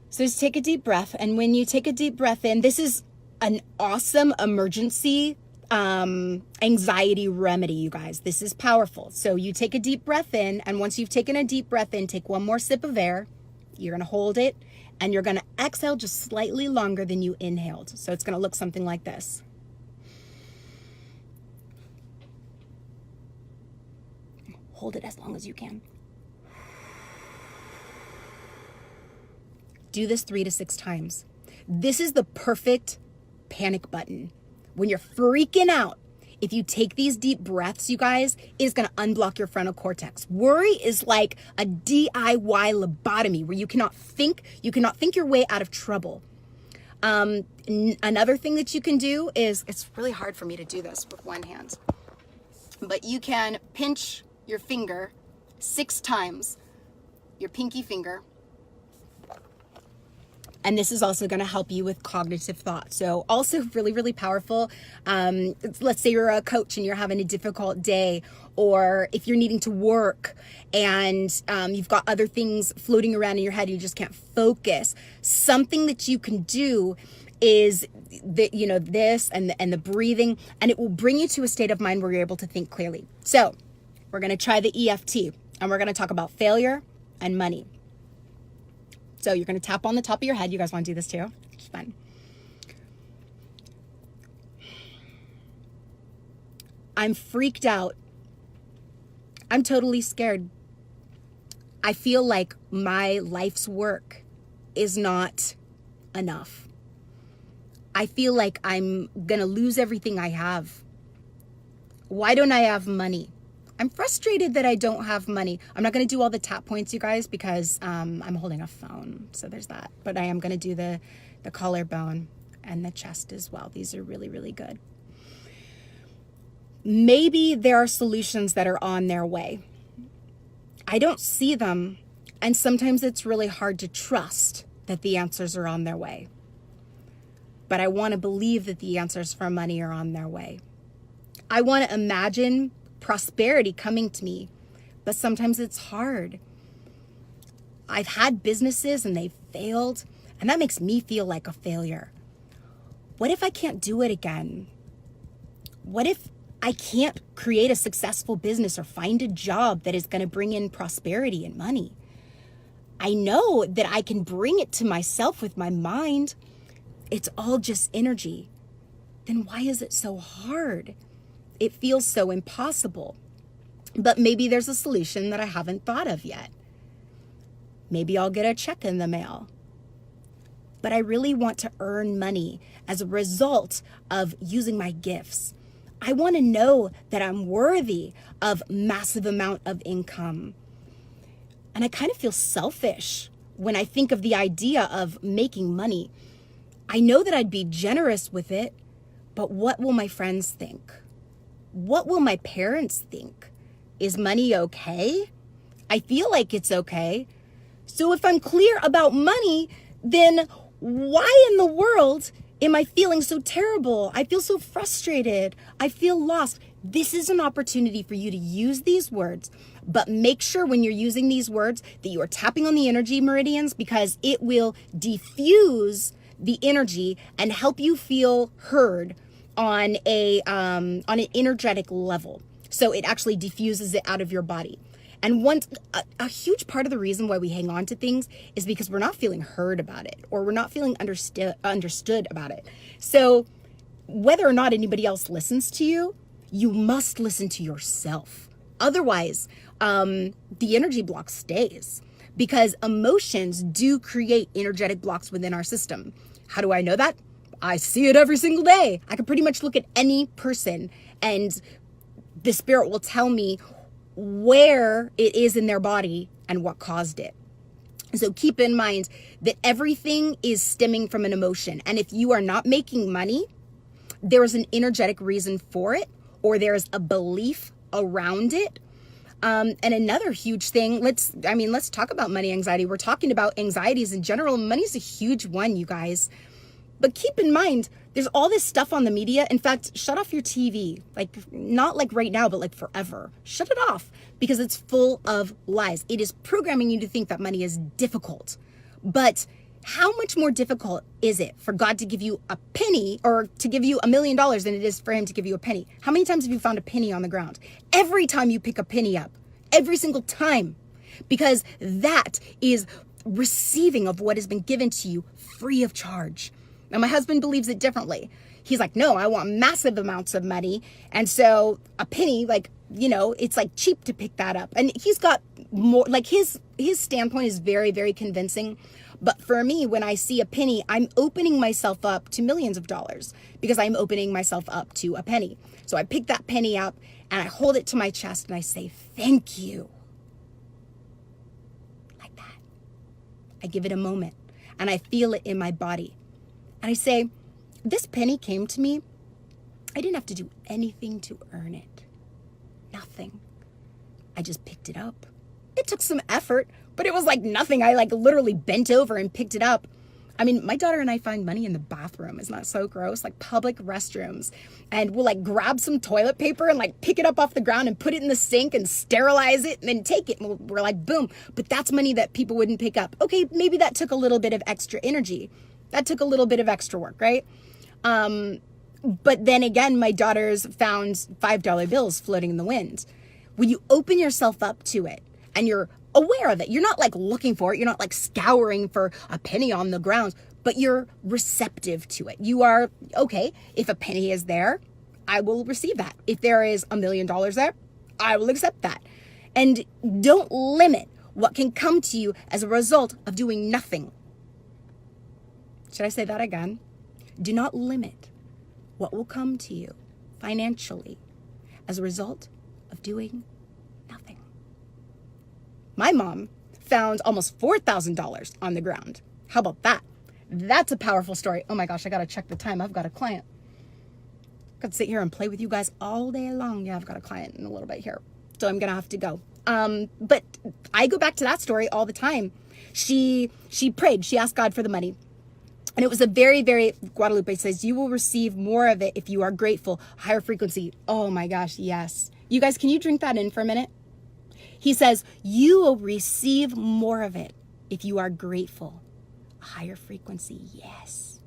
So just take a deep breath. And when you take a deep breath in, this is an awesome emergency anxiety remedy, you guys. This is powerful. So you take a deep breath in, and once you've taken a deep breath in, take one more sip of air. You're going to hold it, and you're going to exhale just slightly longer than you inhaled. So it's going to look something like this. Hold it as long as you can. Do this 3 to 6 times. This is the perfect panic button. When you're freaking out, if you take these deep breaths, you guys, it is going to unblock your frontal cortex. Worry is like a DIY lobotomy where you cannot think your way out of trouble. Another thing that you can do is, it's really hard for me to do this with one hand, but you can pinch your finger 6 times, your pinky finger. And this is also going to help you with cognitive thought. So also really, really powerful. Let's say you're a coach and you're having a difficult day, or if you're needing to work and you've got other things floating around in your head, you just can't focus. Something that you can do is this and the breathing, and it will bring you to a state of mind where you're able to think clearly. So we're going to try the EFT, and we're going to talk about failure and money. So you're going to tap on the top of your head. You guys want to do this too? It's fun. I'm freaked out. I'm totally scared. I feel like my life's work is not enough. I feel like I'm going to lose everything I have. Why don't I have money? I'm frustrated that I don't have money. I'm not going to do all the tap points, you guys, because I'm holding a phone. So there's that. But I am going to do the collarbone and the chest as well. These are really, really good. Maybe there are solutions that are on their way. I don't see them. And sometimes it's really hard to trust that the answers are on their way. But I want to believe that the answers for money are on their way. I want to imagine prosperity coming to me, but sometimes it's hard. I've had businesses and they've failed, and that makes me feel like a failure. What if I can't do it again? What if I can't create a successful business or find a job that is going to bring in prosperity and money? I know that I can bring it to myself with my mind. It's all just energy. Then why is it so hard? It feels so impossible. But maybe there's a solution that I haven't thought of yet. Maybe I'll get a check in the mail. But I really want to earn money as a result of using my gifts. I want to know that I'm worthy of massive amount of income. And I kind of feel selfish when I think of the idea of making money. I know that I'd be generous with it, but what will my friends think? What will my parents think? Is money okay? I feel like it's okay. So if I'm clear about money, then why in the world am I feeling so terrible? I feel so frustrated. I feel lost. This is an opportunity for you to use these words, but make sure when you're using these words that you are tapping on the energy meridians, because it will diffuse the energy and help you feel heard on an energetic level. So it actually diffuses it out of your body. And a huge part of the reason why we hang on to things is because we're not feeling heard about it, or we're not feeling understood about it. So whether or not anybody else listens to you, you must listen to yourself. Otherwise, the energy block stays, because emotions do create energetic blocks within our system. How do I know that? I see it every single day. I can pretty much look at any person and the spirit will tell me where it is in their body and what caused it. So keep in mind that everything is stemming from an emotion. And if you are not making money, there is an energetic reason for it, or there's a belief around it. And another huge thing, let's talk about money anxiety. We're talking about anxieties in general. Money's a huge one, you guys. But keep in mind, there's all this stuff on the media. In fact, shut off your TV. Like, not like right now, but like forever. Shut it off, because it's full of lies. It is programming you to think that money is difficult. But how much more difficult is it for God to give you a penny, or to give you $1 million, than it is for him to give you a penny? How many times have you found a penny on the ground? Every time you pick a penny up, every single time, because that is receiving of what has been given to you free of charge. Now, my husband believes it differently. He's like, no, I want massive amounts of money. And so a penny, it's like cheap to pick that up. And he's got more, like his standpoint is very, very convincing. But for me, when I see a penny, I'm opening myself up to millions of dollars, because I'm opening myself up to a penny. So I pick that penny up and I hold it to my chest and I say, thank you. Like that. I give it a moment and I feel it in my body. And I say, this penny came to me. I didn't have to do anything to earn it. Nothing. I just picked it up. It took some effort, but it was like nothing. I like literally bent over and picked it up. I mean, my daughter and I find money in the bathroom. Isn't that so gross? Like public restrooms. And we'll like grab some toilet paper and like pick it up off the ground and put it in the sink and sterilize it and then take it. And we're like, boom. But that's money that people wouldn't pick up. Okay, maybe that took a little bit of extra energy. That took a little bit of extra work, right? But then again, my daughters found $5 bills floating in the wind. When you open yourself up to it and you're aware of it, you're not like looking for it. You're not like scouring for a penny on the ground, but you're receptive to it. You are, okay, if a penny is there, I will receive that. If there is $1 million there, I will accept that. And don't limit what can come to you as a result of doing nothing. Should I say that again? Do not limit what will come to you financially as a result of doing nothing. My mom found almost $4,000 on the ground. How about that? That's a powerful story. Oh my gosh, I gotta check the time. I've got a client. I could sit here and play with you guys all day long. Yeah, I've got a client in a little bit here, so I'm gonna have to go. But I go back to that story all the time. She prayed. She asked God for the money. And it was a very, very, Guadalupe says, you will receive more of it if you are grateful. Higher frequency. Oh my gosh, yes. You guys, can you drink that in for a minute? He says, you will receive more of it if you are grateful. Higher frequency, yes.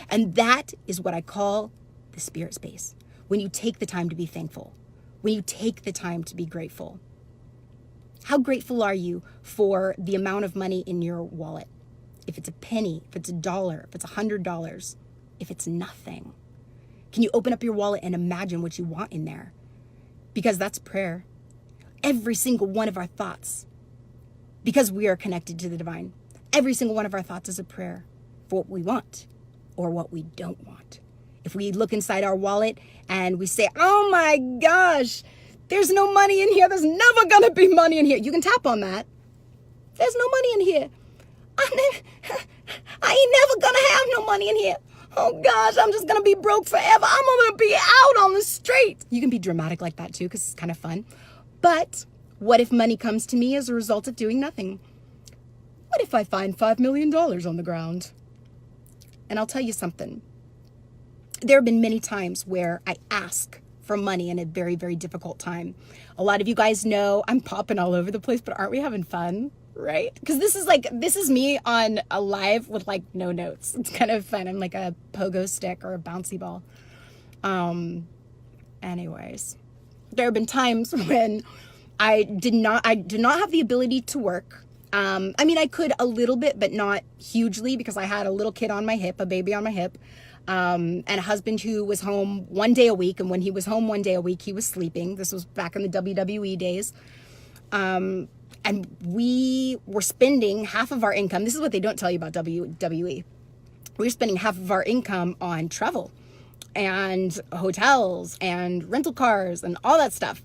And that is what I call the spirit space. When you take the time to be thankful. When you take the time to be grateful. How grateful are you for the amount of money in your wallet? If it's a penny, if it's $1, if it's $100, if it's nothing. Can you open up your wallet and imagine what you want in there? Because that's prayer. Every single one of our thoughts, because we are connected to the divine, every single one of our thoughts is a prayer for what we want or what we don't want. If we look inside our wallet and we say, oh my gosh, there's no money in here. There's never going to be money in here. You can tap on that. There's no money in here. I ain't never going to have no money in here. Oh gosh, I'm just going to be broke forever. I'm going to be out on the street. You can be dramatic like that too, because it's kind of fun. But what if money comes to me as a result of doing nothing? What if I find $5 million on the ground? And I'll tell you something. There have been many times where I ask for money in a very, very difficult time. A lot of you guys know I'm popping all over the place, but aren't we having fun? Right? Because this is me on a live with like no notes. It's kind of fun. I'm like a pogo stick or a bouncy ball. Anyways, there have been times when I did not have the ability to work. I mean, I could a little bit, but not hugely, because I had a little kid on my hip, a baby on my hip, and a husband who was home 1 day a week. And when he was home 1 day a week, he was sleeping. This was back in the WWE days. And we were spending half of our income. This is what they don't tell you about WWE. We were spending half of our income on travel and hotels and rental cars and all that stuff.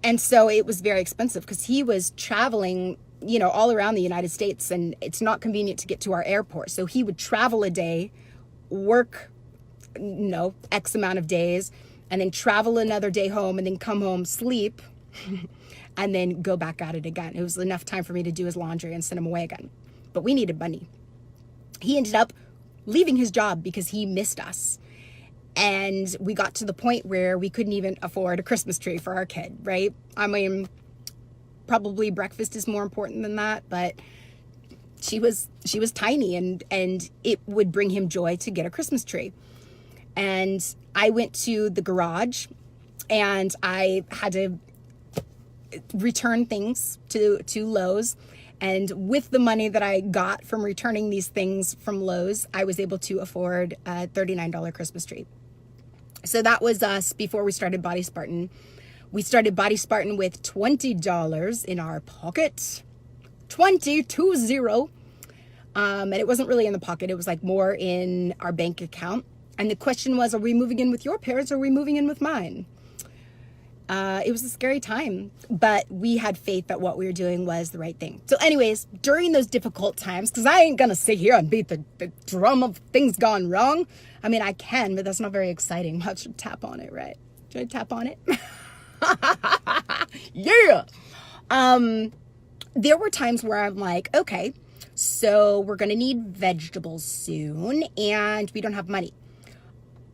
And so it was very expensive because he was traveling, you know, all around the United States, and it's not convenient to get to our airport. So he would travel a day, work, X amount of days, and then travel another day home, and then come home, sleep, and then go back at it again. It was enough time for me to do his laundry and send him away again. But we needed money. He ended up leaving his job because he missed us. And we got to the point where we couldn't even afford a Christmas tree for our kid, right? I mean, probably breakfast is more important than that, but she was tiny, and it would bring him joy to get a Christmas tree. And I went to the garage and I had to return things to Lowe's, and with the money that I got from returning these things from Lowe's, I was able to afford a $39 Christmas tree. So that was us before we started Body Spartan. We started Body Spartan with $20 in our pocket. 20. And it wasn't really in the pocket. It was like more in our bank account. And the question was, are we moving in with your parents or are we moving in with mine? It was a scary time, but we had faith that what we were doing was the right thing. So anyways, during those difficult times, because I ain't going to sit here and beat the drum of things gone wrong. I mean, I can, but that's not very exciting. I should tap on it, right? Should I tap on it? Yeah. There were times where I'm like, okay, so we're going to need vegetables soon and we don't have money.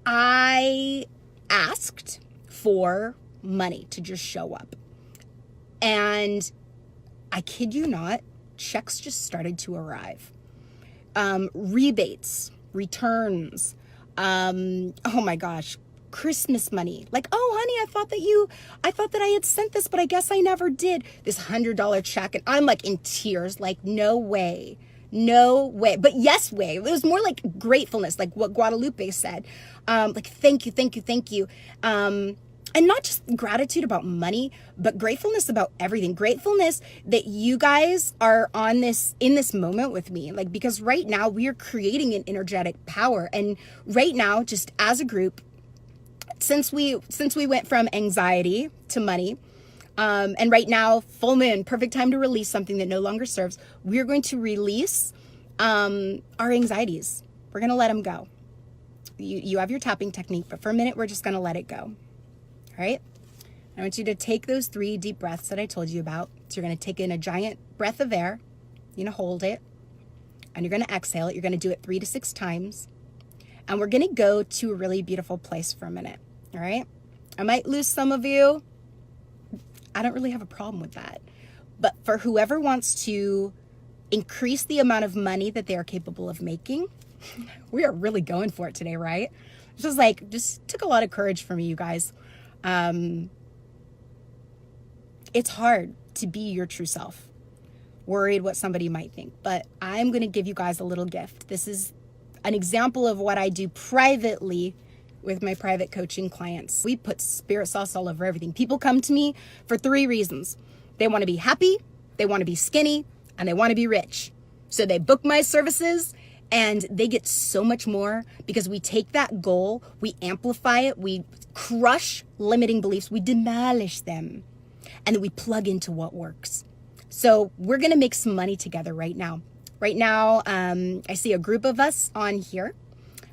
I asked for money to just show up. And I kid you not, checks just started to arrive. Rebates, returns, oh my gosh, Christmas money. Like, oh honey, I thought that I had sent this, but I guess I never did. This $100 check. And I'm like in tears, like, no way. No way. But yes way. It was more like gratefulness, like what Guadalupe said. Like, thank you, thank you, thank you. And not just gratitude about money, but gratefulness about everything. Gratefulness that you guys are in this moment with me. Like, because right now we are creating an energetic power. And right now, just as a group, since we went from anxiety to money, and right now, full moon, perfect time to release something that no longer serves. We're going to release our anxieties. We're going to let them go. You have your tapping technique, but for a minute, we're just going to let it go. All right? I want you to take those 3 deep breaths that I told you about. So you're going to take in a giant breath of air. You're going to hold it. And you're going to exhale it. You're going to do it 3 to 6 times. And we're going to go to a really beautiful place for a minute. All right? I might lose some of you. I don't really have a problem with that. But for whoever wants to increase the amount of money that they are capable of making, we are really going for it today, right? Just took a lot of courage from you guys. It's hard to be your true self, worried what somebody might think, but I'm going to give you guys a little gift. This is an example of what I do privately with my private coaching clients. We put spirit sauce all over everything. People come to me for 3 reasons. They want to be happy, they want to be skinny, and they want to be rich. So they book my services and they get so much more because we take that goal, we amplify it, we crush limiting beliefs, we demolish them, and then we plug into what works. So we're going to make some money together right now. Right now, I see a group of us on here.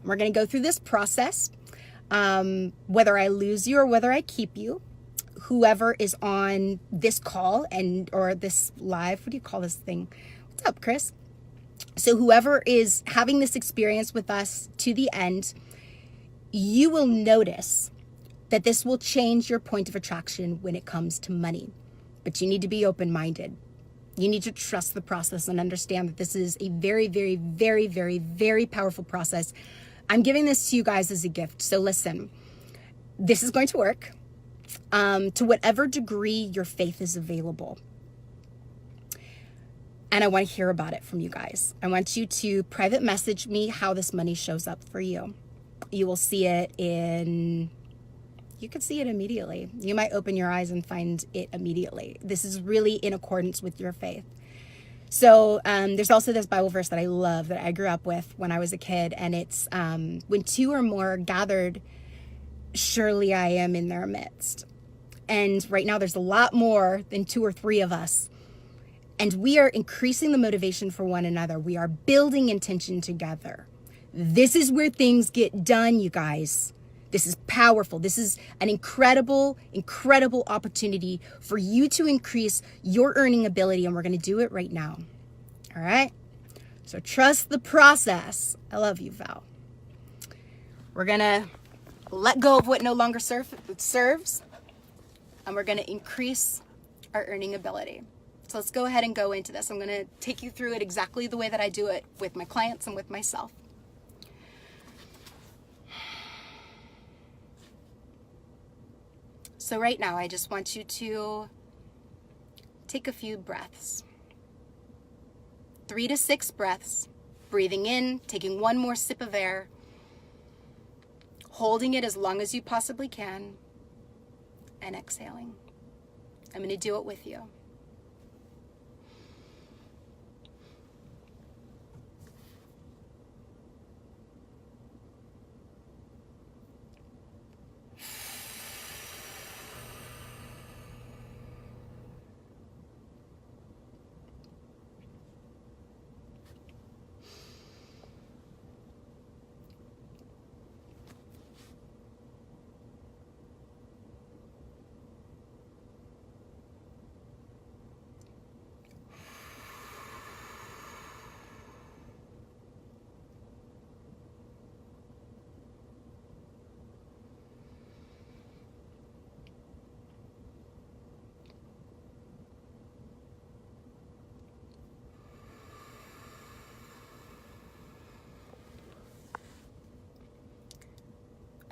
We're going to go through this process. Whether I lose you or whether I keep you, whoever is on this call or this live, what do you call this thing? What's up, Chris? So whoever is having this experience with us to the end, you will notice that this will change your point of attraction when it comes to money. But you need to be open-minded. You need to trust the process and understand that this is a very, very, very, very, very powerful process. I'm giving this to you guys as a gift. So listen, this is going to work to whatever degree your faith is available. And I want to hear about it from you guys. I want you to private message me how this money shows up for you. You will see it you could see it immediately. You might open your eyes and find it immediately. This is really in accordance with your faith. So there's also this Bible verse that I love that I grew up with when I was a kid. And it's when 2 or more are gathered, surely I am in their midst. And right now there's a lot more than 2 or 3 of us. And we are increasing the motivation for one another. We are building intention together. This is where things get done, you guys. This is powerful. This is an incredible, incredible opportunity for you to increase your earning ability. And we're going to do it right now. All right. So trust the process. I love you, Val. We're going to let go of what no longer serves. And we're going to increase our earning ability. So let's go ahead and go into this. I'm going to take you through it exactly the way that I do it with my clients and with myself. So right now, I just want you to take a few breaths. 3 to 6 breaths. Breathing in, taking one more sip of air. Holding it as long as you possibly can. And exhaling. I'm going to do it with you.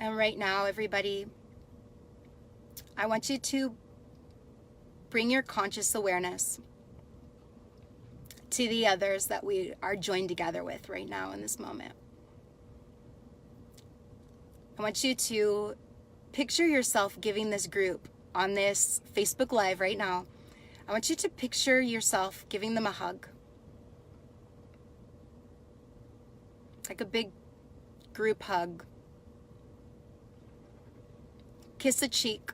And right now, everybody, I want you to bring your conscious awareness to the others that we are joined together with right now in this moment. I want you to picture yourself giving this group on this Facebook Live right now. I want you to picture yourself giving them a hug. Like a big group hug. Kiss a cheek.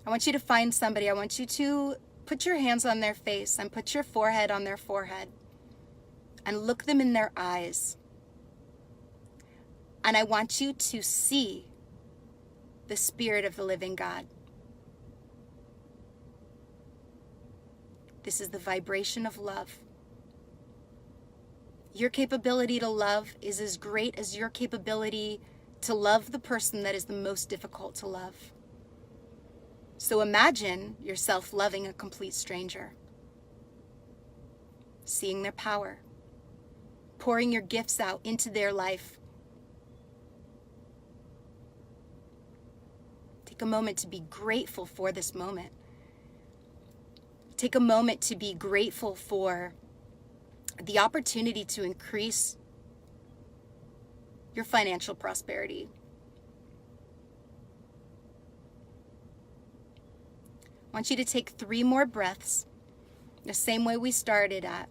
I want you to find somebody. I want you to put your hands on their face and put your forehead on their forehead and look them in their eyes. And I want you to see the Spirit of the living God. This is the vibration of love. Your capability to love is as great as your capability to love the person that is the most difficult to love. So imagine yourself loving a complete stranger, seeing their power, pouring your gifts out into their life. Take a moment to be grateful for this moment. Take a moment to be grateful for the opportunity to increase your financial prosperity. I want you to take 3 more breaths, the same way we started at.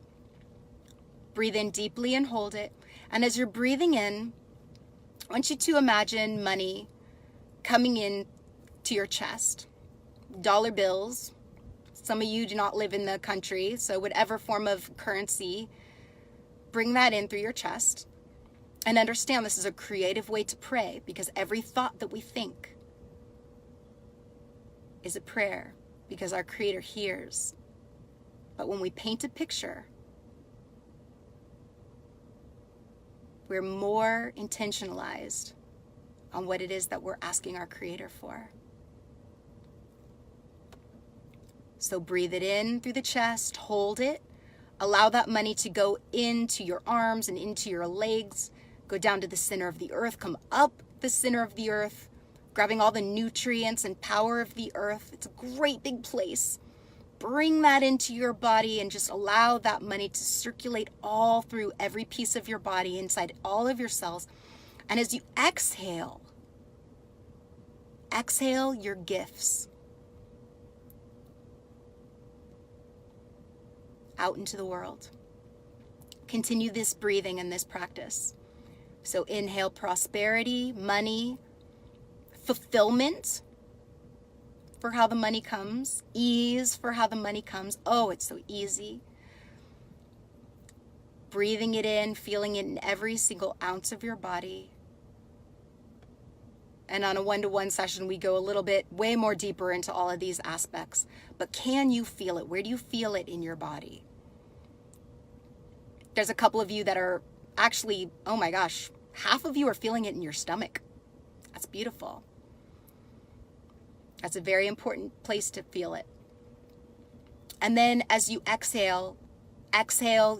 Breathe in deeply and hold it. And as you're breathing in, I want you to imagine money coming in to your chest. Dollar bills. Some of you do not live in the country, so whatever form of currency, bring that in through your chest. And understand this is a creative way to pray, because every thought that we think is a prayer, because our Creator hears. But when we paint a picture, we're more intentionalized on what it is that we're asking our Creator for. So breathe it in through the chest, hold it, allow that money to go into your arms and into your legs, go down to the center of the earth, come up the center of the earth, grabbing all the nutrients and power of the earth. It's a great big place. Bring that into your body and just allow that money to circulate all through every piece of your body, inside all of your cells. And as you exhale your gifts out into the world. Continue this breathing and this practice. So inhale prosperity, money, fulfillment for how the money comes, ease for how the money comes. Oh, it's so easy. Breathing it in, feeling it in every single ounce of your body. And on a one-to-one session, we go a little bit way more deeper into all of these aspects. But can you feel it? Where do you feel it in your body? There's a couple of you that are actually, oh my gosh, half of you are feeling it in your stomach. That's beautiful. That's a very important place to feel it. And then as you exhale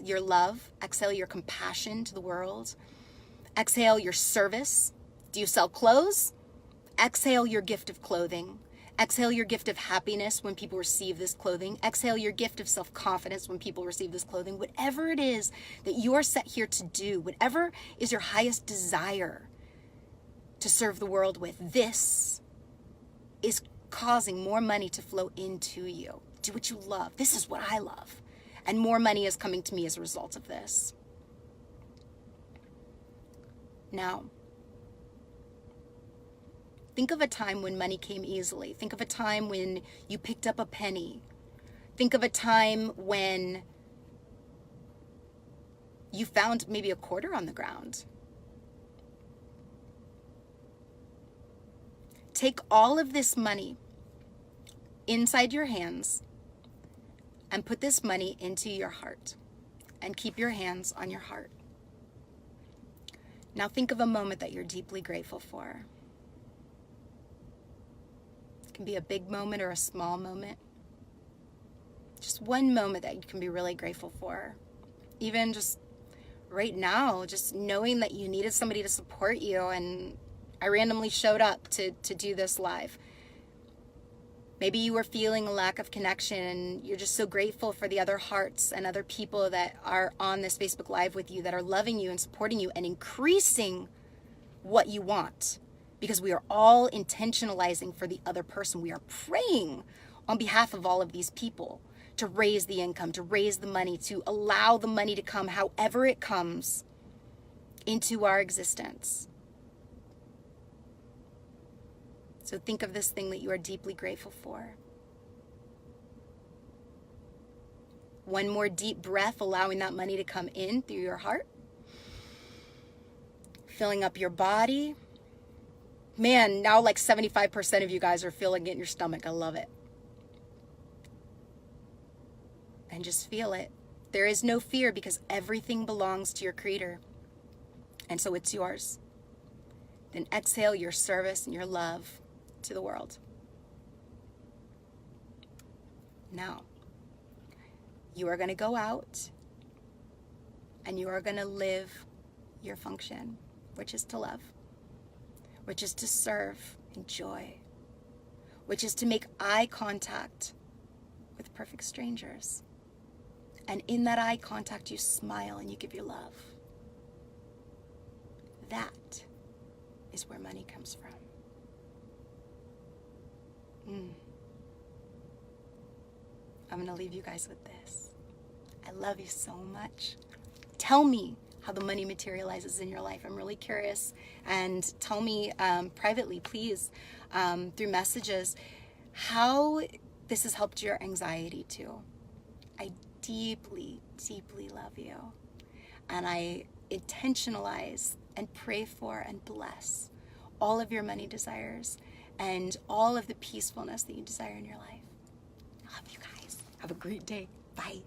your love, exhale your compassion to the world, exhale your service. Do you sell clothes? Exhale your gift of clothing. Exhale your gift of happiness when people receive this clothing. Exhale your gift of self-confidence when people receive this clothing. Whatever it is that you are set here to do, whatever is your highest desire to serve the world with, this is causing more money to flow into you. Do what you love. This is what I love. And more money is coming to me as a result of this. Now, think of a time when money came easily. Think of a time when you picked up a penny. Think of a time when you found maybe a quarter on the ground. Take all of this money inside your hands and put this money into your heart and keep your hands on your heart. Now think of a moment that you're deeply grateful for. It can be a big moment or a small moment. Just one moment that you can be really grateful for. Even just right now, just knowing that you needed somebody to support you and I randomly showed up to do this live. Maybe you were feeling a lack of connection and you're just so grateful for the other hearts and other people that are on this Facebook Live with you, that are loving you and supporting you and increasing what you want. Because we are all intentionalizing for the other person. We are praying on behalf of all of these people to raise the income, to raise the money, to allow the money to come however it comes into our existence. So think of this thing that you are deeply grateful for. One more deep breath, allowing that money to come in through your heart. Filling up your body. Man, now like 75% of you guys are feeling it in your stomach. I love it. And just feel it. There is no fear because everything belongs to your Creator. And so it's yours. Then exhale your service and your love to the world. Now, you are going to go out and you are going to live your function, which is to love, which is to serve in joy, which is to make eye contact with perfect strangers. And in that eye contact, you smile and you give your love. That is where money comes from. I'm going to leave you guys with this. I love you so much. Tell me how the money materializes in your life. I'm really curious. And tell me privately, please, through messages, how this has helped your anxiety too. I deeply, deeply love you. And I intentionalize and pray for and bless all of your money desires and all of the peacefulness that you desire in your life. I love you guys. Have a great day. Bye.